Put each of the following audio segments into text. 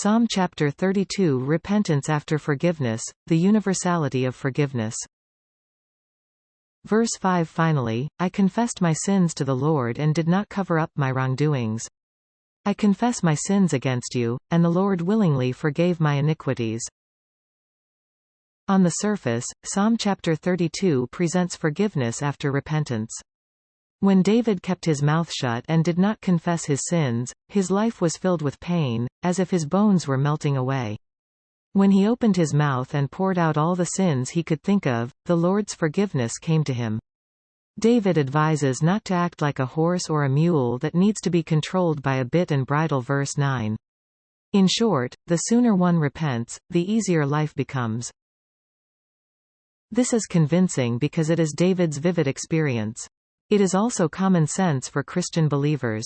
Psalm chapter 32 Repentance after forgiveness, the universality of forgiveness. Verse 5 Finally, I confessed my sins to the Lord and did not cover up my wrongdoings. I confess my sins against you, and the Lord willingly forgave my iniquities. On the surface, Psalm chapter 32 presents forgiveness after repentance. When David kept his mouth shut and did not confess his sins, his life was filled with pain, as if his bones were melting away. When he opened his mouth and poured out all the sins he could think of, the Lord's forgiveness came to him. David advises not to act like a horse or a mule that needs to be controlled by a bit and bridle. Verse 9. In short, the sooner one repents, the easier life becomes. This is convincing because it is David's vivid experience. It is also common sense for Christian believers.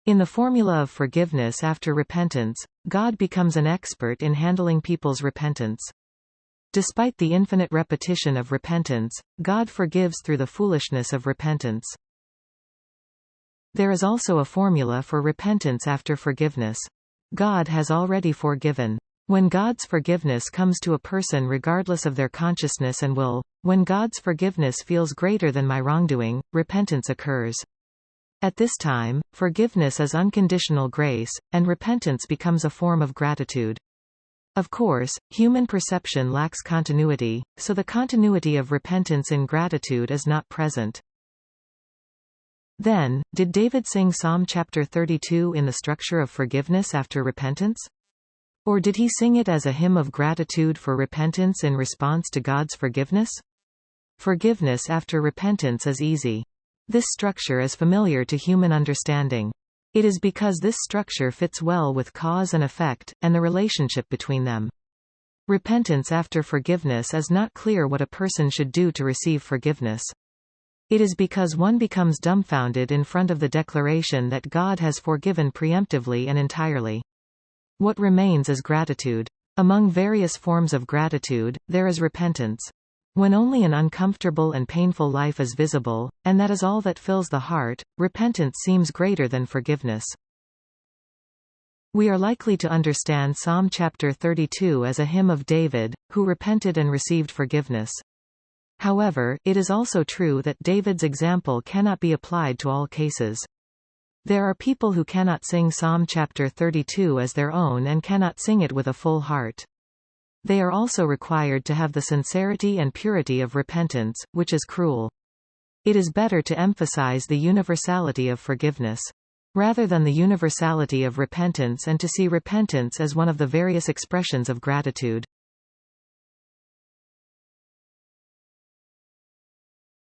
In the formula of forgiveness after repentance, God becomes an expert in handling people's repentance. Despite the infinite repetition of repentance, God forgives through the foolishness of repentance. There is also a formula for repentance after forgiveness. God has already forgiven. When God's forgiveness comes to a person regardless of their consciousness and will, when God's forgiveness feels greater than my wrongdoing, repentance occurs. At this time, forgiveness is unconditional grace, and repentance becomes a form of gratitude. Of course, human perception lacks continuity, so the continuity of repentance in gratitude is not present. Then, did David sing Psalm chapter 32 in the structure of forgiveness after repentance? Or did he sing it as a hymn of gratitude for repentance in response to God's forgiveness? Forgiveness after repentance is easy. This structure is familiar to human understanding. It is because this structure fits well with cause and effect, and the relationship between them. Repentance after forgiveness is not clear what a person should do to receive forgiveness. It is because one becomes dumbfounded in front of the declaration that God has forgiven preemptively and entirely. What remains is gratitude. Among various forms of gratitude, there is repentance. When only an uncomfortable and painful life is visible, and that is all that fills the heart, repentance seems greater than forgiveness. We are likely to understand Psalm chapter 32 as a hymn of David, who repented and received forgiveness. However, it is also true that David's example cannot be applied to all cases. There are people who cannot sing Psalm chapter 32 as their own and cannot sing it with a full heart. They are also required to have the sincerity and purity of repentance, which is cruel. It is better to emphasize the universality of forgiveness, rather than the universality of repentance, and to see repentance as one of the various expressions of gratitude.